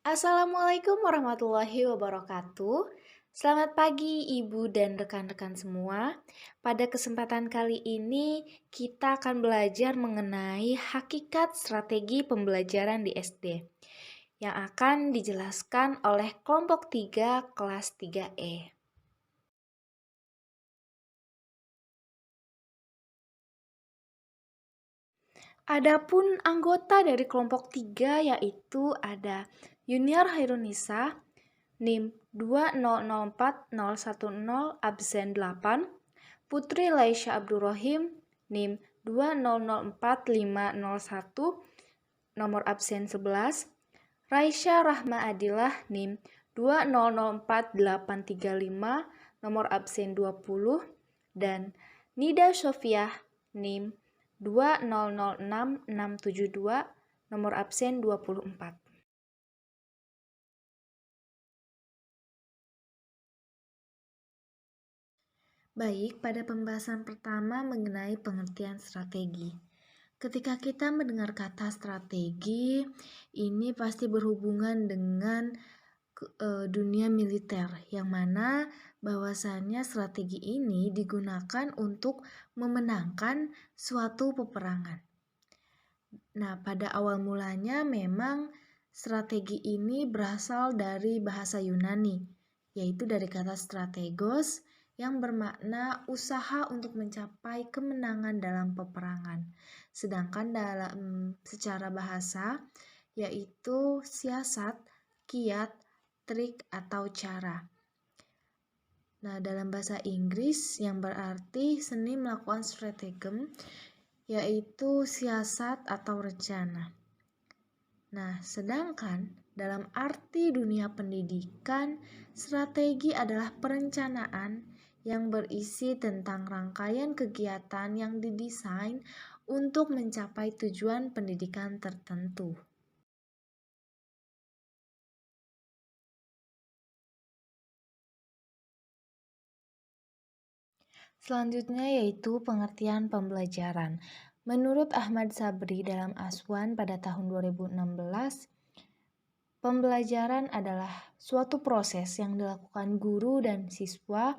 Assalamualaikum warahmatullahi wabarakatuh. Selamat pagi Ibu dan rekan-rekan semua. Pada kesempatan kali ini kita akan belajar mengenai hakikat strategi pembelajaran di SD yang akan dijelaskan oleh kelompok 3 kelas 3E. Adapun anggota dari kelompok 3 yaitu ada Yuniar Hairunisa, NIM 2004010 absen 8, Putri Laisya Abdurrahim, NIM 2004501 nomor absen 11, Raisya Rahma Adilah, NIM 2004835 nomor absen 20, dan Nida Sofiah, NIM 2006672 nomor absen 24. Baik, pada pembahasan pertama mengenai pengertian strategi. Ketika kita mendengar kata strategi, ini pasti berhubungan dengan dunia militer, yang mana bahwasannya strategi ini digunakan untuk memenangkan suatu peperangan. Nah, pada awal mulanya memang strategi ini berasal dari bahasa Yunani, yaitu dari kata strategos yang bermakna usaha untuk mencapai kemenangan dalam peperangan. Sedangkan dalam secara bahasa yaitu siasat, kiat, trik atau cara. Nah, dalam bahasa Inggris yang berarti seni melakukan stratagem yaitu siasat atau rencana. Nah, sedangkan dalam arti dunia pendidikan, strategi adalah perencanaan yang berisi tentang rangkaian kegiatan yang didesain untuk mencapai tujuan pendidikan tertentu. Selanjutnya yaitu pengertian pembelajaran. Menurut Ahmad Sabri dalam Aswan pada tahun 2016, pembelajaran adalah suatu proses yang dilakukan guru dan siswa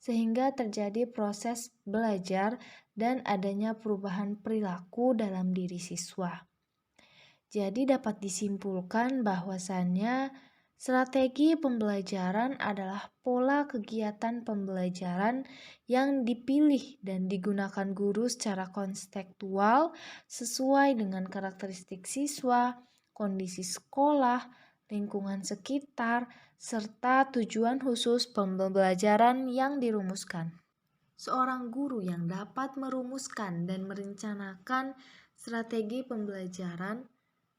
sehingga terjadi proses belajar dan adanya perubahan perilaku dalam diri siswa. Jadi dapat disimpulkan bahwasannya strategi pembelajaran adalah pola kegiatan pembelajaran yang dipilih dan digunakan guru secara konstekstual sesuai dengan karakteristik siswa, kondisi sekolah, lingkungan sekitar, serta tujuan khusus pembelajaran yang dirumuskan. Seorang guru yang dapat merumuskan dan merencanakan strategi pembelajaran,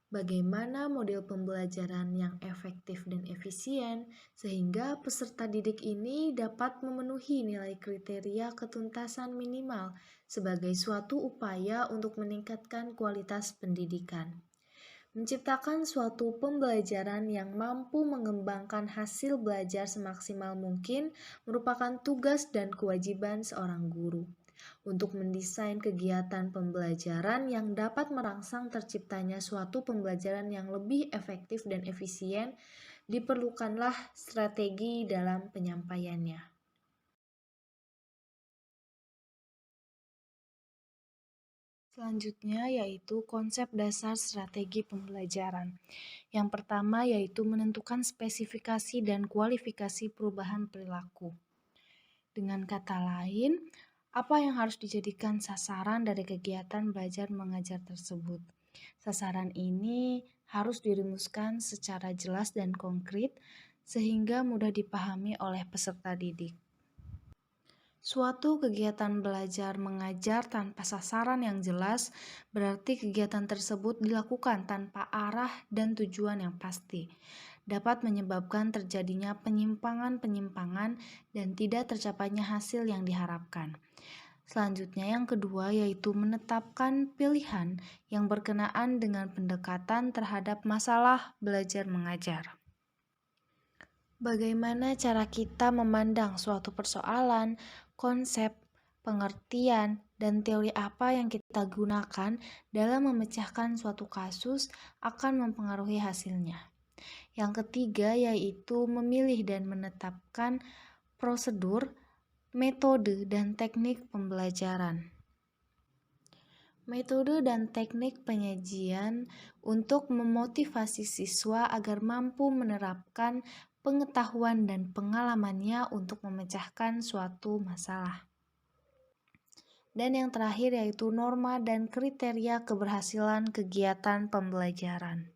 bagaimana model pembelajaran yang efektif dan efisien, sehingga peserta didik ini dapat memenuhi nilai kriteria ketuntasan minimal sebagai suatu upaya untuk meningkatkan kualitas pendidikan. Menciptakan suatu pembelajaran yang mampu mengembangkan hasil belajar semaksimal mungkin merupakan tugas dan kewajiban seorang guru. Untuk mendesain kegiatan pembelajaran yang dapat merangsang terciptanya suatu pembelajaran yang lebih efektif dan efisien, diperlukanlah strategi dalam penyampaiannya. Selanjutnya yaitu konsep dasar strategi pembelajaran. Yang pertama yaitu menentukan spesifikasi dan kualifikasi perubahan perilaku. Dengan kata lain, apa yang harus dijadikan sasaran dari kegiatan belajar mengajar tersebut? Sasaran ini harus dirumuskan secara jelas dan konkret sehingga mudah dipahami oleh peserta didik. Suatu kegiatan belajar mengajar tanpa sasaran yang jelas berarti kegiatan tersebut dilakukan tanpa arah dan tujuan yang pasti. Dapat menyebabkan terjadinya penyimpangan-penyimpangan dan tidak tercapainya hasil yang diharapkan. Selanjutnya yang kedua yaitu menetapkan pilihan yang berkenaan dengan pendekatan terhadap masalah belajar mengajar. Bagaimana cara kita memandang suatu persoalan, konsep, pengertian, dan teori apa yang kita gunakan dalam memecahkan suatu kasus akan mempengaruhi hasilnya. Yang ketiga yaitu memilih dan menetapkan prosedur, metode, dan teknik pembelajaran. Metode dan teknik penyajian untuk memotivasi siswa agar mampu menerapkan pengetahuan dan pengalamannya untuk memecahkan suatu masalah. Dan yang terakhir yaitu norma dan kriteria keberhasilan kegiatan pembelajaran.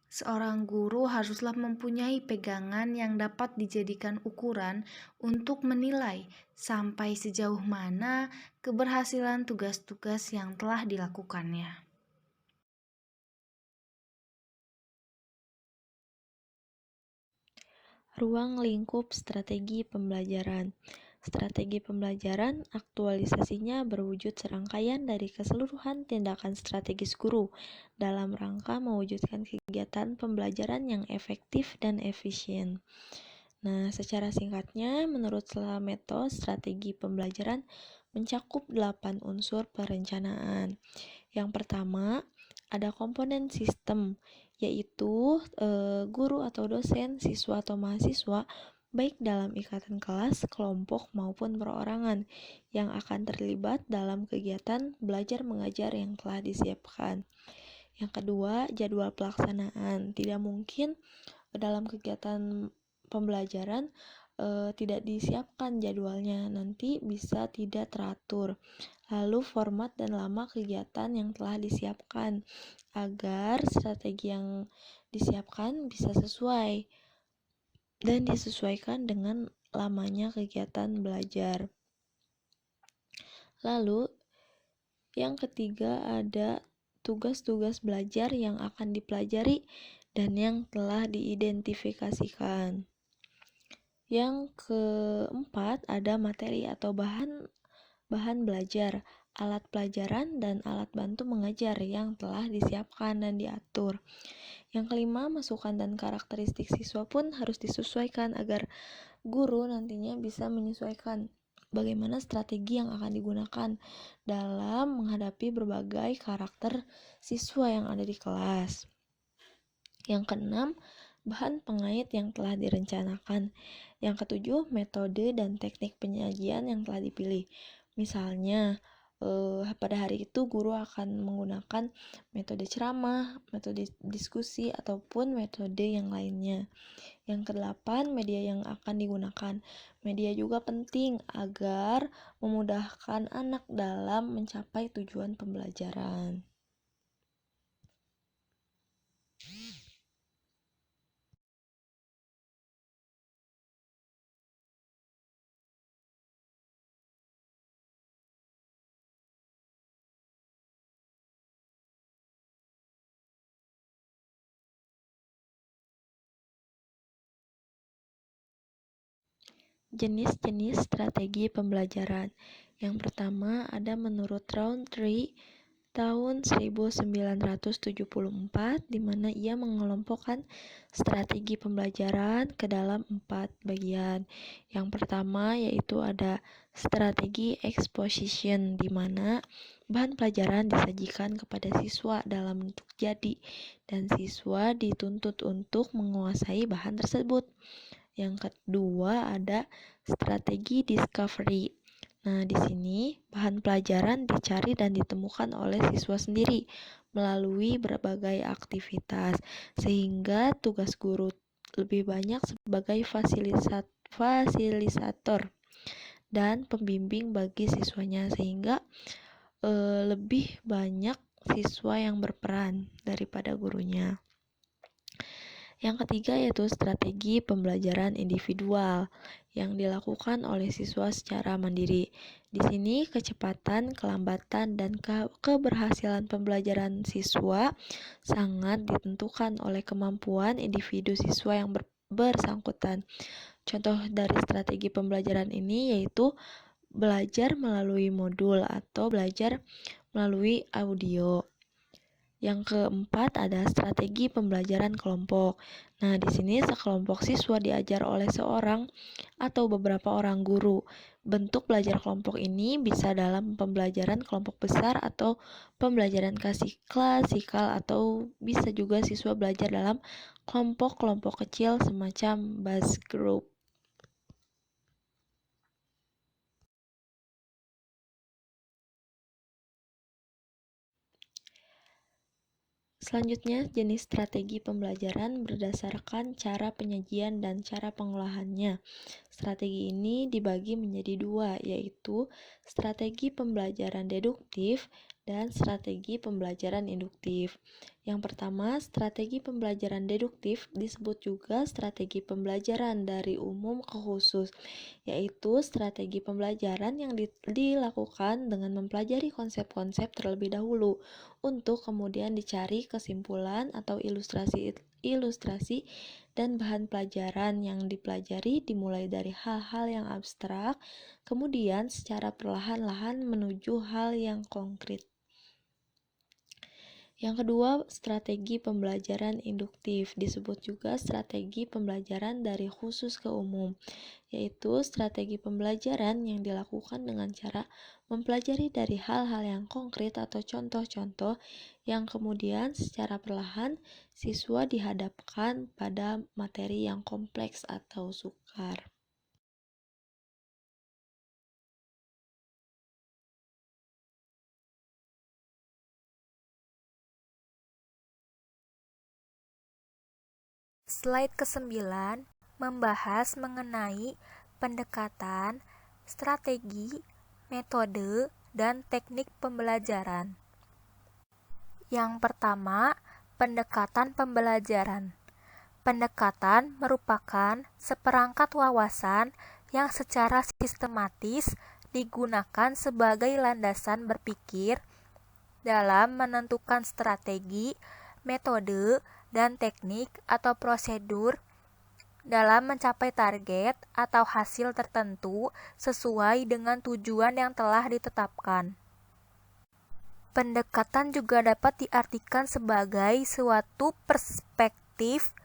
Seorang guru haruslah mempunyai pegangan yang dapat dijadikan ukuran untuk menilai sampai sejauh mana keberhasilan tugas-tugas yang telah dilakukannya. Ruang lingkup strategi pembelajaran. Strategi pembelajaran aktualisasinya berwujud serangkaian dari keseluruhan tindakan strategis guru dalam rangka mewujudkan kegiatan pembelajaran yang efektif dan efisien. Nah, secara singkatnya, menurut Slameto, strategi pembelajaran mencakup 8 unsur perencanaan. Yang pertama, ada komponen sistem, yaitu guru atau dosen, siswa atau mahasiswa, baik dalam ikatan kelas, kelompok, maupun perorangan, yang akan terlibat dalam kegiatan belajar mengajar yang telah disiapkan. Yang kedua, jadwal pelaksanaan. Tidak mungkin dalam kegiatan pembelajaran tidak disiapkan jadwalnya, nanti bisa tidak teratur. Lalu format dan lama kegiatan yang telah disiapkan agar strategi yang disiapkan bisa sesuai dan disesuaikan dengan lamanya kegiatan belajar. Lalu yang ketiga ada tugas-tugas belajar yang akan dipelajari dan yang telah diidentifikasikan. Yang keempat ada materi atau bahan belajar, alat pelajaran, dan alat bantu mengajar yang telah disiapkan dan diatur. Yang kelima, masukan dan karakteristik siswa pun harus disesuaikan agar guru nantinya bisa menyesuaikan bagaimana strategi yang akan digunakan dalam menghadapi berbagai karakter siswa yang ada di kelas. Yang keenam, bahan pengait yang telah direncanakan. Yang ketujuh, metode dan teknik penyajian yang telah dipilih. Misalnya, pada hari itu guru akan menggunakan metode ceramah, metode diskusi, ataupun metode yang lainnya. Yang kedelapan, media yang akan digunakan. Media juga penting agar memudahkan anak dalam mencapai tujuan pembelajaran. Jenis-jenis strategi pembelajaran. Yang pertama ada menurut Rowntree tahun 1974, di mana ia mengelompokkan strategi pembelajaran ke dalam 4 bagian. Yang pertama yaitu ada strategi exposition, di mana bahan pelajaran disajikan kepada siswa dalam bentuk jadi dan siswa dituntut untuk menguasai bahan tersebut. Yang kedua ada strategi discovery. Nah, di sini bahan pelajaran dicari dan ditemukan oleh siswa sendiri melalui berbagai aktivitas, sehingga tugas guru lebih banyak sebagai fasilitator dan pembimbing bagi siswanya, sehingga lebih banyak siswa yang berperan daripada gurunya. Yang ketiga yaitu strategi pembelajaran individual yang dilakukan oleh siswa secara mandiri. Di sini kecepatan, kelambatan, dan keberhasilan pembelajaran siswa sangat ditentukan oleh kemampuan individu siswa yang bersangkutan. Contoh dari strategi pembelajaran ini yaitu belajar melalui modul atau belajar melalui audio. Yang keempat ada strategi pembelajaran kelompok. Nah, di sini sekelompok siswa diajar oleh seorang atau beberapa orang guru. Bentuk belajar kelompok ini bisa dalam pembelajaran kelompok besar atau pembelajaran klasikal, atau bisa juga siswa belajar dalam kelompok-kelompok kecil semacam buzz group. Selanjutnya, jenis strategi pembelajaran berdasarkan cara penyajian dan cara pengolahannya. Strategi ini dibagi menjadi dua, yaitu strategi pembelajaran deduktif dan strategi pembelajaran induktif. Yang pertama, strategi pembelajaran deduktif disebut juga strategi pembelajaran dari umum ke khusus, yaitu strategi pembelajaran yang dilakukan dengan mempelajari konsep-konsep terlebih dahulu untuk kemudian dicari kesimpulan atau ilustrasi dan bahan pelajaran yang dipelajari dimulai dari hal-hal yang abstrak, kemudian secara perlahan-lahan menuju hal yang konkret. Yang kedua, strategi pembelajaran induktif, disebut juga strategi pembelajaran dari khusus ke umum, yaitu strategi pembelajaran yang dilakukan dengan cara mempelajari dari hal-hal yang konkret atau contoh-contoh yang kemudian secara perlahan siswa dihadapkan pada materi yang kompleks atau sukar. Slide ke-9 membahas mengenai pendekatan, strategi, metode, dan teknik pembelajaran. Yang pertama, pendekatan pembelajaran. Pendekatan merupakan seperangkat wawasan yang secara sistematis digunakan sebagai landasan berpikir dalam menentukan strategi, metode, dan teknik atau prosedur dalam mencapai target atau hasil tertentu sesuai dengan tujuan yang telah ditetapkan. Pendekatan juga dapat diartikan sebagai suatu perspektif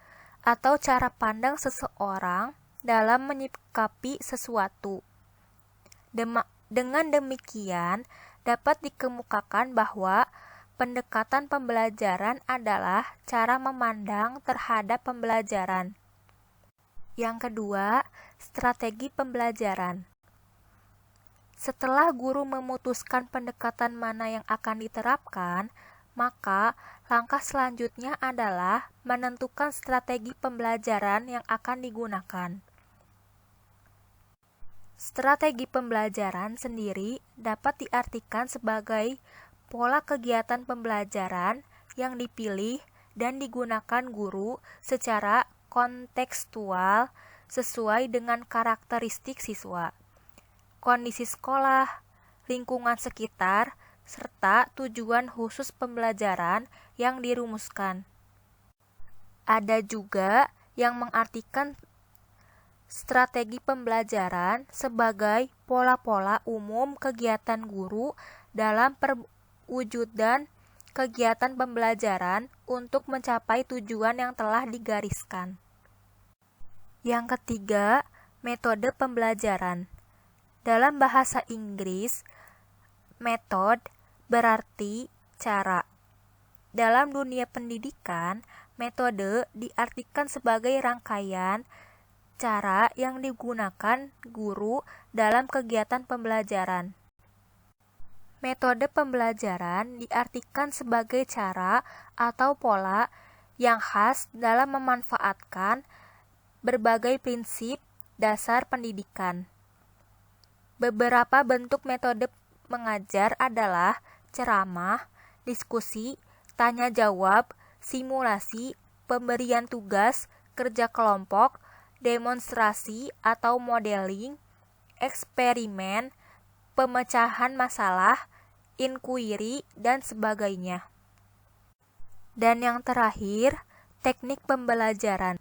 atau cara pandang seseorang dalam menyikapi sesuatu. Dengan demikian, dapat dikemukakan bahwa pendekatan pembelajaran adalah cara memandang terhadap pembelajaran. Yang kedua, strategi pembelajaran. Setelah guru memutuskan pendekatan mana yang akan diterapkan, maka langkah selanjutnya adalah menentukan strategi pembelajaran yang akan digunakan. Strategi pembelajaran sendiri dapat diartikan sebagai pola kegiatan pembelajaran yang dipilih dan digunakan guru secara kontekstual sesuai dengan karakteristik siswa, kondisi sekolah, lingkungan sekitar, serta tujuan khusus pembelajaran yang dirumuskan. Ada juga yang mengartikan strategi pembelajaran sebagai pola-pola umum kegiatan guru dalam perwujudan kegiatan pembelajaran untuk mencapai tujuan yang telah digariskan. Yang ketiga, metode pembelajaran. Dalam bahasa Inggris, method berarti cara. Dalam dunia pendidikan, metode diartikan sebagai rangkaian cara yang digunakan guru dalam kegiatan pembelajaran. Metode pembelajaran diartikan sebagai cara atau pola yang khas dalam memanfaatkan berbagai prinsip dasar pendidikan. Beberapa bentuk metode mengajar adalah ceramah, diskusi, tanya jawab, simulasi, pemberian tugas, kerja kelompok, demonstrasi atau modeling, eksperimen, pemecahan masalah, inquiry, dan sebagainya. Dan yang terakhir, teknik pembelajaran.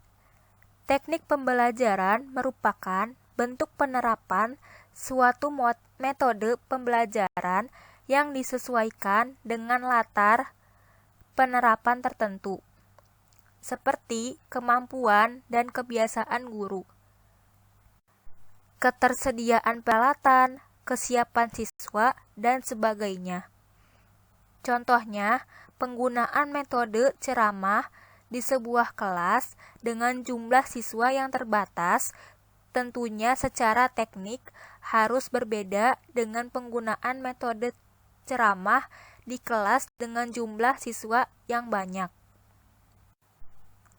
Teknik pembelajaran merupakan bentuk penerapan suatu metode pembelajaran yang disesuaikan dengan latar penerapan tertentu, seperti kemampuan dan kebiasaan guru, ketersediaan peralatan, kesiapan siswa, dan sebagainya. Contohnya, penggunaan metode ceramah di sebuah kelas dengan jumlah siswa yang terbatas tentunya secara teknik harus berbeda dengan penggunaan metode ceramah di kelas dengan jumlah siswa yang banyak.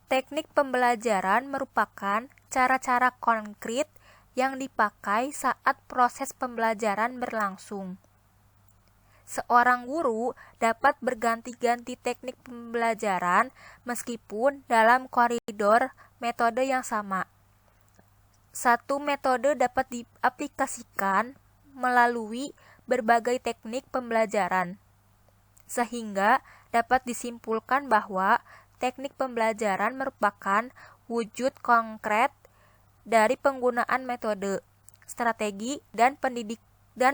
Teknik pembelajaran merupakan cara-cara konkret yang dipakai saat proses pembelajaran berlangsung. Seorang guru dapat berganti-ganti teknik pembelajaran meskipun dalam koridor metode yang sama. Satu metode dapat diaplikasikan melalui berbagai teknik pembelajaran, sehingga dapat disimpulkan bahwa teknik pembelajaran merupakan wujud konkret dari penggunaan metode, strategi, dan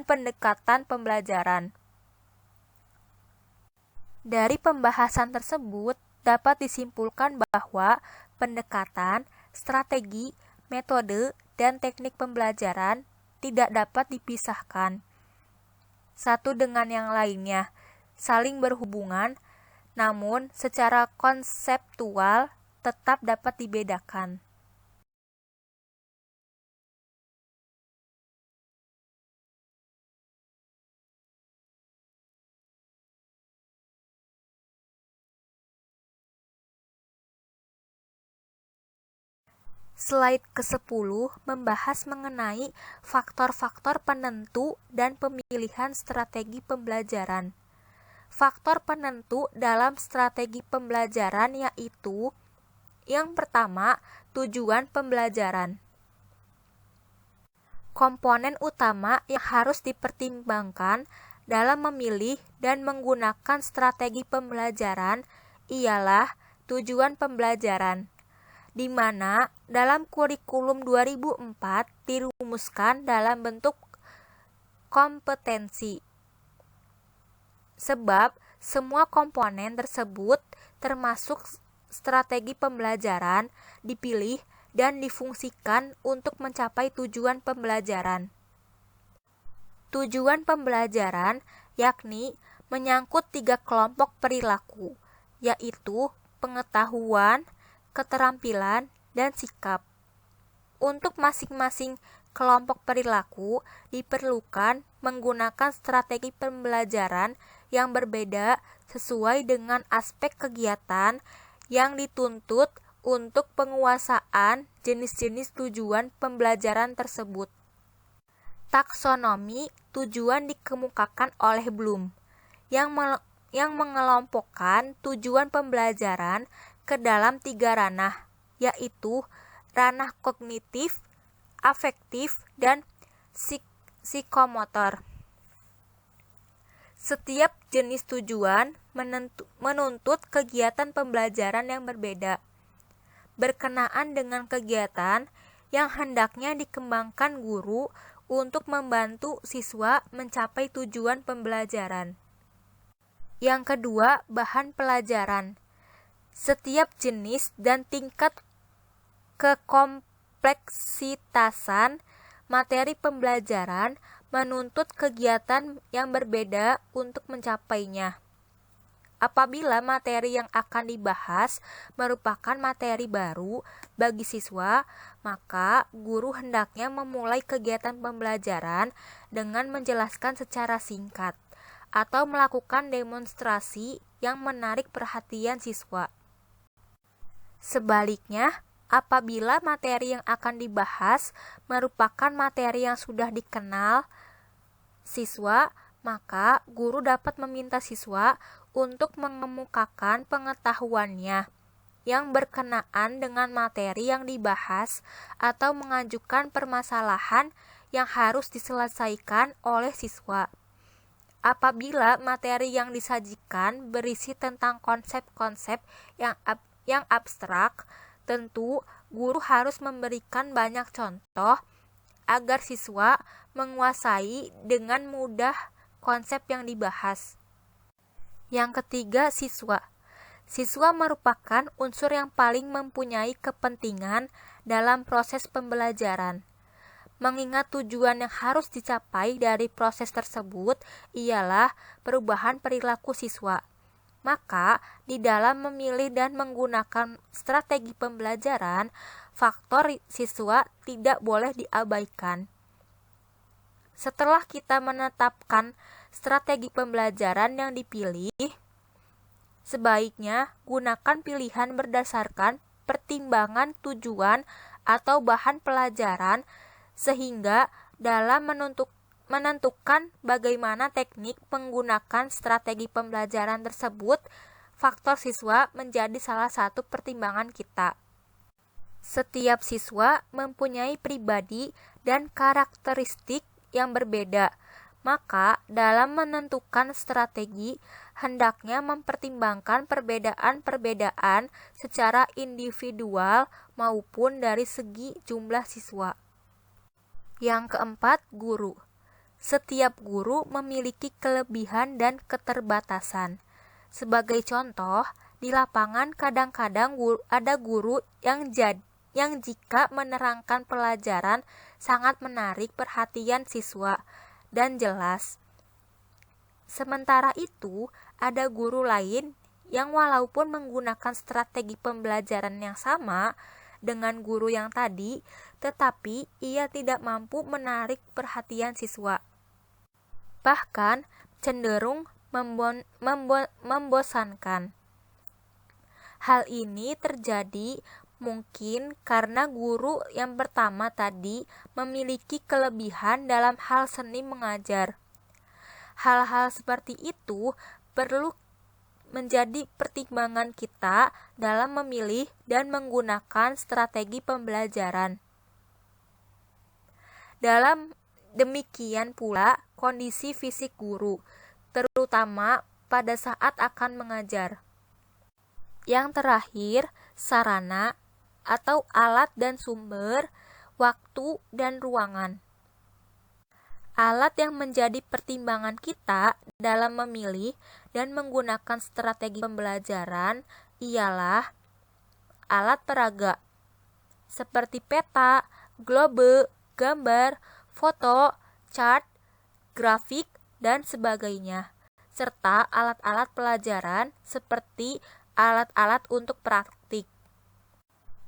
pendekatan pembelajaran. Dari pembahasan tersebut dapat disimpulkan bahwa pendekatan, strategi, metode, dan teknik pembelajaran tidak dapat dipisahkan satu dengan yang lainnya, saling berhubungan, namun secara konseptual tetap dapat dibedakan. Slide ke-10 membahas mengenai faktor-faktor penentu dan pemilihan strategi pembelajaran. Faktor penentu dalam strategi pembelajaran yaitu yang pertama, tujuan pembelajaran. Komponen utama yang harus dipertimbangkan dalam memilih dan menggunakan strategi pembelajaran ialah tujuan pembelajaran, di mana dalam kurikulum 2004 dirumuskan dalam bentuk kompetensi. Sebab semua komponen tersebut termasuk strategi pembelajaran dipilih dan difungsikan untuk mencapai tujuan pembelajaran. Tujuan pembelajaran yakni menyangkut 3 kelompok perilaku, yaitu pengetahuan, keterampilan, dan sikap. Untuk masing-masing kelompok perilaku diperlukan menggunakan strategi pembelajaran yang berbeda sesuai dengan aspek kegiatan yang dituntut untuk penguasaan jenis-jenis tujuan pembelajaran tersebut. Taksonomi tujuan dikemukakan oleh Bloom yang mengelompokkan tujuan pembelajaran ke dalam 3 ranah, yaitu ranah kognitif, afektif, dan psikomotor. Setiap jenis tujuan menuntut kegiatan pembelajaran yang berbeda, berkenaan dengan kegiatan yang hendaknya dikembangkan guru untuk membantu siswa mencapai tujuan pembelajaran. Yang kedua, bahan pelajaran. Setiap jenis dan tingkat kekompleksitasan materi pembelajaran menuntut kegiatan yang berbeda untuk mencapainya. Apabila materi yang akan dibahas merupakan materi baru bagi siswa, maka guru hendaknya memulai kegiatan pembelajaran dengan menjelaskan secara singkat atau melakukan demonstrasi yang menarik perhatian siswa. Sebaliknya, apabila materi yang akan dibahas merupakan materi yang sudah dikenal siswa, maka guru dapat meminta siswa untuk mengemukakan pengetahuannya yang berkenaan dengan materi yang dibahas atau mengajukan permasalahan yang harus diselesaikan oleh siswa. Apabila materi yang disajikan berisi tentang konsep-konsep yang abstrak, tentu guru harus memberikan banyak contoh agar siswa menguasai dengan mudah konsep yang dibahas. Yang ketiga, siswa. Siswa merupakan unsur yang paling mempunyai kepentingan dalam proses pembelajaran. Mengingat tujuan yang harus dicapai dari proses tersebut ialah perubahan perilaku siswa. Maka, di dalam memilih dan menggunakan strategi pembelajaran, faktor siswa tidak boleh diabaikan. Setelah kita menetapkan strategi pembelajaran yang dipilih, sebaiknya gunakan pilihan berdasarkan pertimbangan tujuan atau bahan pelajaran sehingga dalam menentukan bagaimana teknik menggunakan strategi pembelajaran tersebut, faktor siswa menjadi salah satu pertimbangan kita. Setiap siswa mempunyai pribadi dan karakteristik yang berbeda, maka dalam menentukan strategi hendaknya mempertimbangkan perbedaan-perbedaan secara individual maupun dari segi jumlah siswa. Yang keempat, guru. Setiap guru memiliki kelebihan dan keterbatasan. Sebagai contoh, di lapangan kadang-kadang ada guru yang jika menerangkan pelajaran sangat menarik perhatian siswa dan jelas. Sementara itu, ada guru lain yang walaupun menggunakan strategi pembelajaran yang sama dengan guru yang tadi, tetapi ia tidak mampu menarik perhatian siswa. Bahkan cenderung membosankan. Hal ini terjadi mungkin karena guru yang pertama tadi memiliki kelebihan dalam hal seni mengajar. Hal-hal seperti itu perlu menjadi pertimbangan kita dalam memilih dan menggunakan strategi pembelajaran. Dalam demikian pula kondisi fisik guru, terutama pada saat akan mengajar. Yang terakhir, sarana atau alat dan sumber, waktu dan ruangan. Alat yang menjadi pertimbangan kita dalam memilih dan menggunakan strategi pembelajaran ialah alat peraga, seperti peta, globe, gambar, foto, chart, grafik, dan sebagainya, serta alat-alat pelajaran seperti alat-alat untuk praktik.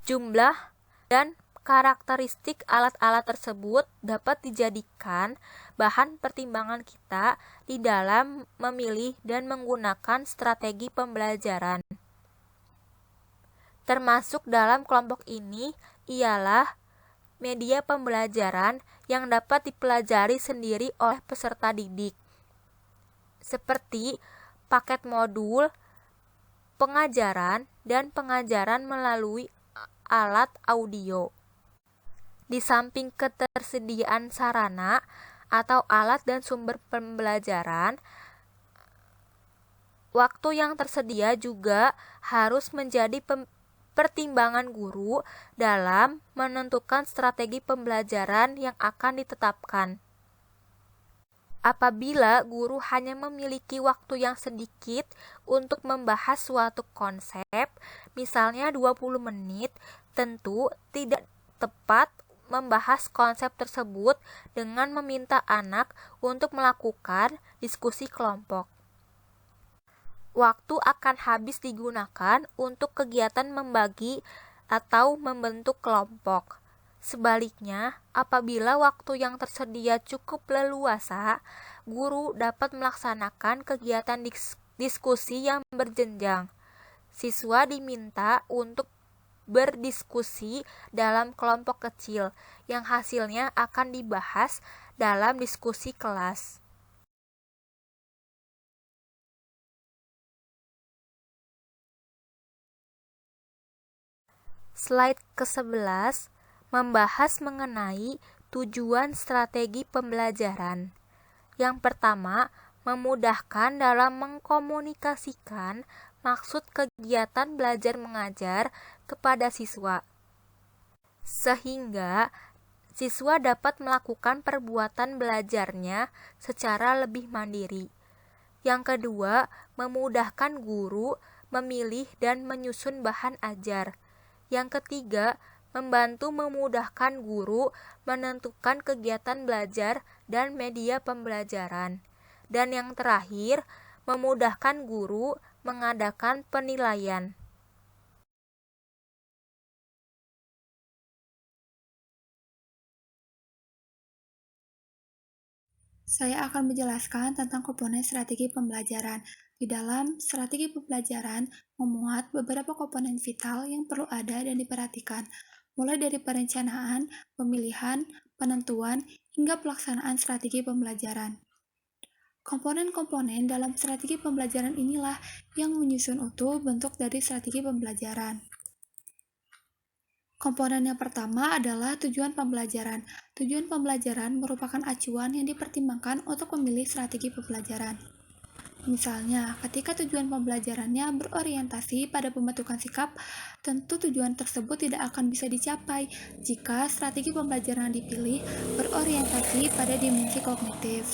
Jumlah dan karakteristik alat-alat tersebut dapat dijadikan bahan pertimbangan kita di dalam memilih dan menggunakan strategi pembelajaran. Termasuk dalam kelompok ini ialah media pembelajaran yang dapat dipelajari sendiri oleh peserta didik, seperti paket modul, pengajaran, dan pengajaran melalui alat audio. Di samping ketersediaan sarana atau alat dan sumber pembelajaran, waktu yang tersedia juga harus menjadi pertimbangan guru dalam menentukan strategi pembelajaran yang akan ditetapkan. Apabila guru hanya memiliki waktu yang sedikit untuk membahas suatu konsep, misalnya 20 menit, tentu tidak tepat membahas konsep tersebut dengan meminta anak untuk melakukan diskusi kelompok. Waktu akan habis digunakan untuk kegiatan membagi atau membentuk kelompok. Sebaliknya, apabila waktu yang tersedia cukup leluasa, guru dapat melaksanakan kegiatan diskusi yang berjenjang. Siswa diminta untuk berdiskusi dalam kelompok kecil yang hasilnya akan dibahas dalam diskusi kelas. Slide ke-11 membahas mengenai tujuan strategi pembelajaran. Yang pertama, memudahkan dalam mengkomunikasikan maksud kegiatan belajar mengajar kepada siswa, sehingga siswa dapat melakukan perbuatan belajarnya secara lebih mandiri. Yang kedua, memudahkan guru memilih dan menyusun bahan ajar. Yang ketiga, membantu memudahkan guru menentukan kegiatan belajar dan media pembelajaran. Dan yang terakhir, memudahkan guru mengadakan penilaian. Saya akan menjelaskan tentang komponen strategi pembelajaran. Di dalam strategi pembelajaran memuat beberapa komponen vital yang perlu ada dan diperhatikan, mulai dari perencanaan, pemilihan, penentuan, hingga pelaksanaan strategi pembelajaran. Komponen-komponen dalam strategi pembelajaran inilah yang menyusun utuh bentuk dari strategi pembelajaran. Komponen yang pertama adalah tujuan pembelajaran. Tujuan pembelajaran merupakan acuan yang dipertimbangkan untuk memilih strategi pembelajaran. Misalnya, ketika tujuan pembelajarannya berorientasi pada pembentukan sikap, tentu tujuan tersebut tidak akan bisa dicapai jika strategi pembelajaran yang dipilih berorientasi pada dimensi kognitif.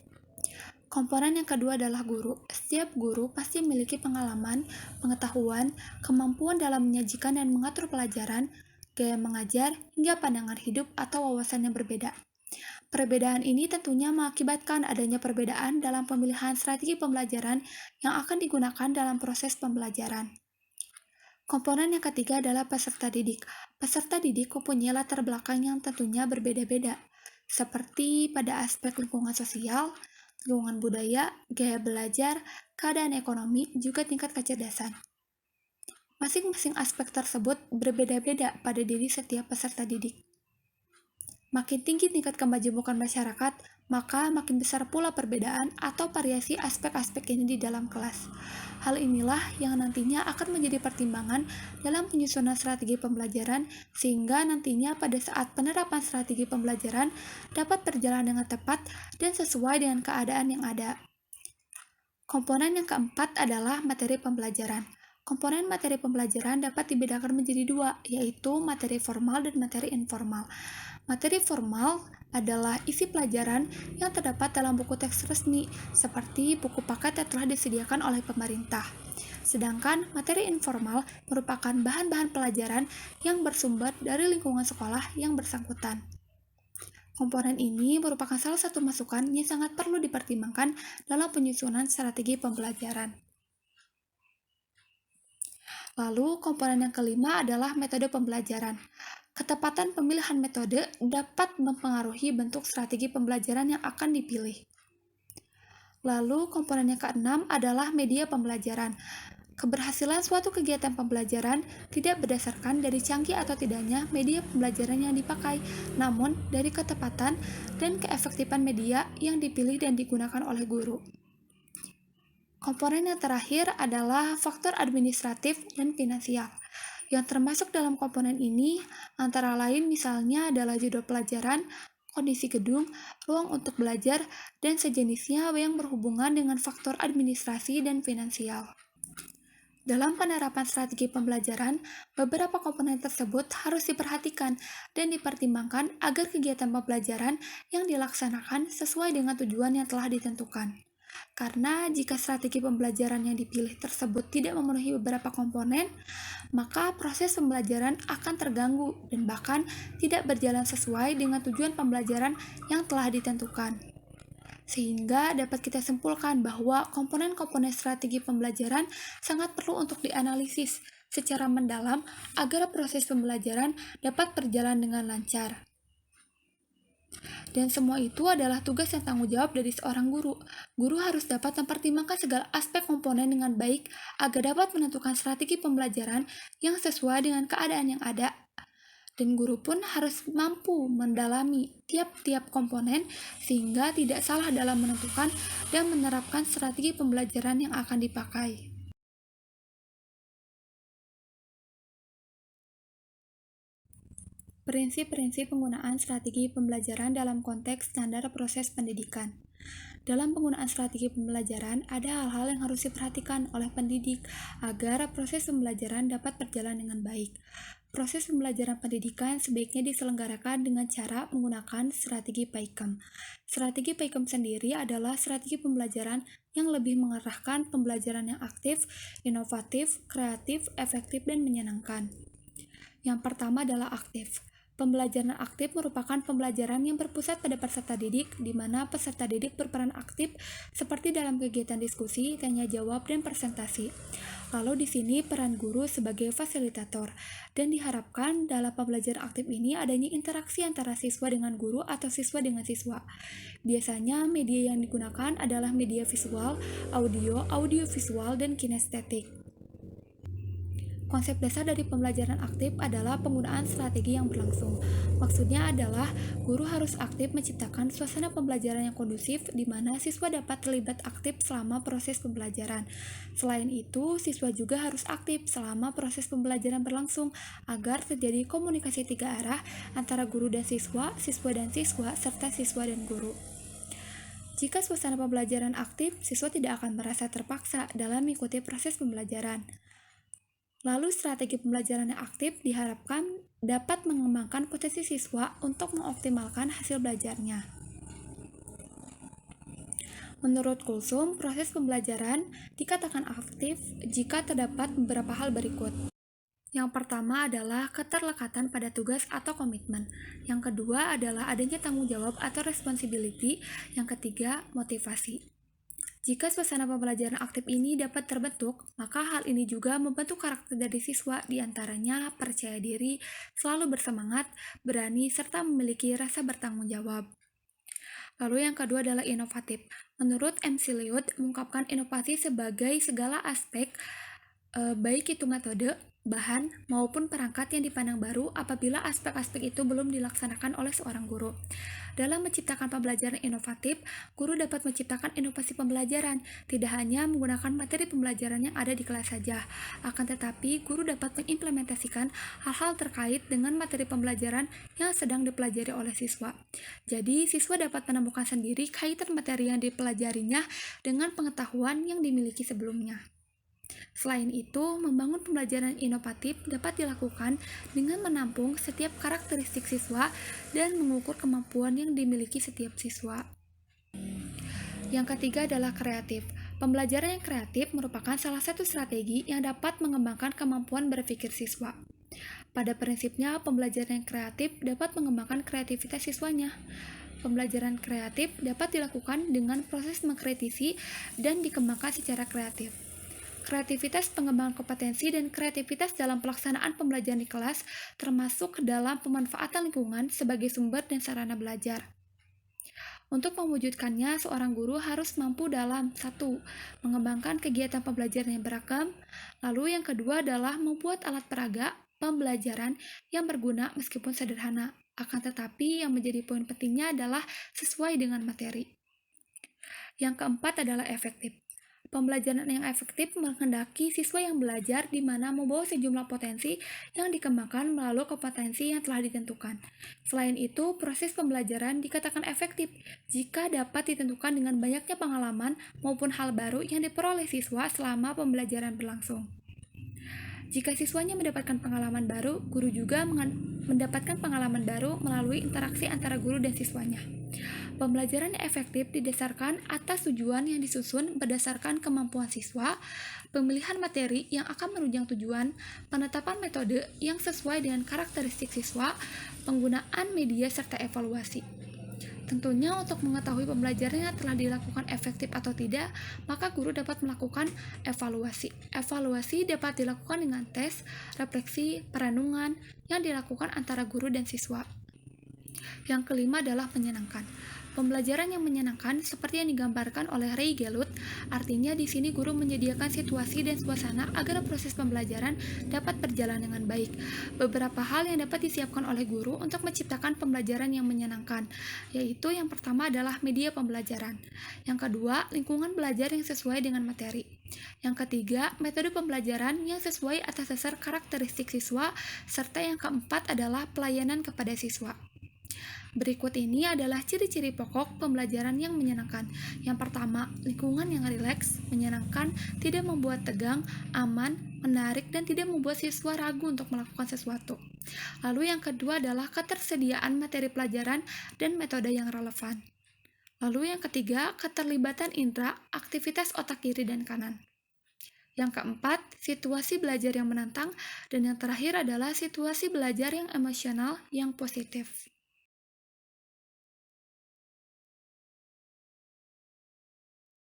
Komponen yang kedua adalah guru. Setiap guru pasti memiliki pengalaman, pengetahuan, kemampuan dalam menyajikan dan mengatur pelajaran, gaya mengajar, hingga pandangan hidup atau wawasan yang berbeda. Perbedaan ini tentunya mengakibatkan adanya perbedaan dalam pemilihan strategi pembelajaran yang akan digunakan dalam proses pembelajaran. Komponen yang ketiga adalah peserta didik. Peserta didik mempunyai latar belakang yang tentunya berbeda-beda, seperti pada aspek lingkungan sosial, lingkungan budaya, gaya belajar, keadaan ekonomi, juga tingkat kecerdasan. Masing-masing aspek tersebut berbeda-beda pada diri setiap peserta didik. Makin tinggi tingkat kemajemukan masyarakat, maka makin besar pula perbedaan atau variasi aspek-aspek ini di dalam kelas. Hal inilah yang nantinya akan menjadi pertimbangan dalam penyusunan strategi pembelajaran, sehingga nantinya pada saat penerapan strategi pembelajaran dapat berjalan dengan tepat dan sesuai dengan keadaan yang ada. Komponen yang keempat adalah materi pembelajaran. Komponen materi pembelajaran dapat dibedakan menjadi dua, yaitu materi formal dan materi informal. Materi formal adalah isi pelajaran yang terdapat dalam buku teks resmi, seperti buku paket yang telah disediakan oleh pemerintah. Sedangkan materi informal merupakan bahan-bahan pelajaran yang bersumber dari lingkungan sekolah yang bersangkutan. Komponen ini merupakan salah satu masukan yang sangat perlu dipertimbangkan dalam penyusunan strategi pembelajaran. Lalu, komponen yang kelima adalah metode pembelajaran. Ketepatan pemilihan metode dapat mempengaruhi bentuk strategi pembelajaran yang akan dipilih. Lalu, komponen yang keenam adalah media pembelajaran. Keberhasilan suatu kegiatan pembelajaran tidak berdasarkan dari canggih atau tidaknya media pembelajaran yang dipakai, namun dari ketepatan dan keefektifan media yang dipilih dan digunakan oleh guru. Komponen yang terakhir adalah faktor administratif dan finansial. Yang termasuk dalam komponen ini antara lain misalnya adalah judul pelajaran, kondisi gedung, ruang untuk belajar, dan sejenisnya yang berhubungan dengan faktor administrasi dan finansial. Dalam penerapan strategi pembelajaran, beberapa komponen tersebut harus diperhatikan dan dipertimbangkan agar kegiatan pembelajaran yang dilaksanakan sesuai dengan tujuan yang telah ditentukan. Karena jika strategi pembelajaran yang dipilih tersebut tidak memenuhi beberapa komponen, maka proses pembelajaran akan terganggu dan bahkan tidak berjalan sesuai dengan tujuan pembelajaran yang telah ditentukan. Sehingga dapat kita simpulkan bahwa komponen-komponen strategi pembelajaran sangat perlu untuk dianalisis secara mendalam agar proses pembelajaran dapat berjalan dengan lancar. Dan semua itu adalah tugas dan tanggung jawab dari seorang guru. Guru harus dapat mempertimbangkan segala aspek komponen dengan baik agar dapat menentukan strategi pembelajaran yang sesuai dengan keadaan yang ada. Dan guru pun harus mampu mendalami tiap-tiap komponen sehingga tidak salah dalam menentukan dan menerapkan strategi pembelajaran yang akan dipakai. Prinsip-prinsip penggunaan strategi pembelajaran dalam konteks standar proses pendidikan. Dalam penggunaan strategi pembelajaran, ada hal-hal yang harus diperhatikan oleh pendidik agar proses pembelajaran dapat berjalan dengan baik. Proses pembelajaran pendidikan sebaiknya diselenggarakan dengan cara menggunakan strategi PAIKM. Strategi PAIKM sendiri adalah strategi pembelajaran yang lebih mengarahkan pembelajaran yang aktif, inovatif, kreatif, efektif, dan menyenangkan. Yang pertama adalah aktif. Pembelajaran aktif merupakan pembelajaran yang berpusat pada peserta didik, di mana peserta didik berperan aktif seperti dalam kegiatan diskusi, tanya jawab, dan presentasi. Lalu di sini peran guru sebagai fasilitator, dan diharapkan dalam pembelajaran aktif ini adanya interaksi antara siswa dengan guru atau siswa dengan siswa. Biasanya media yang digunakan adalah media visual, audio, audiovisual, dan kinestetik. Konsep dasar dari pembelajaran aktif adalah penggunaan strategi yang berlangsung. Maksudnya adalah guru harus aktif menciptakan suasana pembelajaran yang kondusif di mana siswa dapat terlibat aktif selama proses pembelajaran. Selain itu, siswa juga harus aktif selama proses pembelajaran berlangsung agar terjadi komunikasi tiga arah antara guru dan siswa dan siswa, serta siswa dan guru. Jika suasana pembelajaran aktif, siswa tidak akan merasa terpaksa dalam mengikuti proses pembelajaran. Lalu strategi pembelajaran yang aktif diharapkan dapat mengembangkan potensi siswa untuk mengoptimalkan hasil belajarnya. Menurut Kulsum, proses pembelajaran dikatakan aktif jika terdapat beberapa hal berikut. Yang pertama adalah keterlekatan pada tugas atau komitmen. Yang kedua adalah adanya tanggung jawab atau responsibility. Yang ketiga, motivasi. Jika suasana pembelajaran aktif ini dapat terbentuk, maka hal ini juga membentuk karakter dari siswa, diantaranya percaya diri, selalu bersemangat, berani, serta memiliki rasa bertanggung jawab. Lalu yang kedua adalah inovatif. Menurut MC Liud, mengungkapkan inovasi sebagai segala aspek, baik itu metode, bahan, maupun perangkat yang dipandang baru apabila aspek-aspek itu belum dilaksanakan oleh seorang guru. Dalam menciptakan pembelajaran inovatif, guru dapat menciptakan inovasi pembelajaran, tidak hanya menggunakan materi pembelajaran yang ada di kelas saja, akan tetapi guru dapat mengimplementasikan hal-hal terkait dengan materi pembelajaran yang sedang dipelajari oleh siswa. Jadi, siswa dapat menemukan sendiri kaitan materi yang dipelajarinya dengan pengetahuan yang dimiliki sebelumnya. Selain itu, membangun pembelajaran inovatif dapat dilakukan dengan menampung setiap karakteristik siswa dan mengukur kemampuan yang dimiliki setiap siswa. Yang ketiga adalah kreatif. Pembelajaran yang kreatif merupakan salah satu strategi yang dapat mengembangkan kemampuan berpikir siswa. Pada prinsipnya, pembelajaran yang kreatif dapat mengembangkan kreativitas siswanya. Pembelajaran kreatif dapat dilakukan dengan proses mengkritisi dan dikembangkan secara kreatif. Kreativitas pengembangan kompetensi dan kreativitas dalam pelaksanaan pembelajaran di kelas termasuk dalam pemanfaatan lingkungan sebagai sumber dan sarana belajar. Untuk mewujudkannya, seorang guru harus mampu dalam 1. Mengembangkan kegiatan pembelajaran yang beragam. Lalu yang kedua adalah membuat alat peraga pembelajaran yang berguna meskipun sederhana. Akan tetapi yang menjadi poin pentingnya adalah sesuai dengan materi. Yang keempat adalah efektif. Pembelajaran yang efektif menghendaki siswa yang belajar di mana membawa sejumlah potensi yang dikembangkan melalui kompetensi yang telah ditentukan. Selain itu, proses pembelajaran dikatakan efektif jika dapat ditentukan dengan banyaknya pengalaman maupun hal baru yang diperoleh siswa selama pembelajaran berlangsung. Jika siswanya mendapatkan pengalaman baru, guru juga mendapatkan pengalaman baru melalui interaksi antara guru dan siswanya. Pembelajaran yang efektif didasarkan atas tujuan yang disusun berdasarkan kemampuan siswa, pemilihan materi yang akan menunjang tujuan, penetapan metode yang sesuai dengan karakteristik siswa, penggunaan media, serta evaluasi. Tentunya untuk mengetahui pembelajaran yang telah dilakukan efektif atau tidak, maka guru dapat melakukan evaluasi. Evaluasi dapat dilakukan dengan tes, refleksi, perenungan yang dilakukan antara guru dan siswa. Yang kelima adalah menyenangkan. Pembelajaran yang menyenangkan seperti yang digambarkan oleh Ray Gelut, artinya di sini guru menyediakan situasi dan suasana agar proses pembelajaran dapat berjalan dengan baik. Beberapa hal yang dapat disiapkan oleh guru untuk menciptakan pembelajaran yang menyenangkan, yaitu yang pertama adalah media pembelajaran. Yang kedua, lingkungan belajar yang sesuai dengan materi. Yang ketiga, metode pembelajaran yang sesuai atas dasar karakteristik siswa, serta yang keempat adalah pelayanan kepada siswa. Berikut ini adalah ciri-ciri pokok pembelajaran yang menyenangkan. Yang pertama, lingkungan yang rileks, menyenangkan, tidak membuat tegang, aman, menarik, dan tidak membuat siswa ragu untuk melakukan sesuatu. Lalu yang kedua adalah ketersediaan materi pelajaran dan metode yang relevan. Lalu yang ketiga, keterlibatan indera, aktivitas otak kiri dan kanan. Yang keempat, situasi belajar yang menantang. Dan yang terakhir adalah situasi belajar yang emosional yang positif.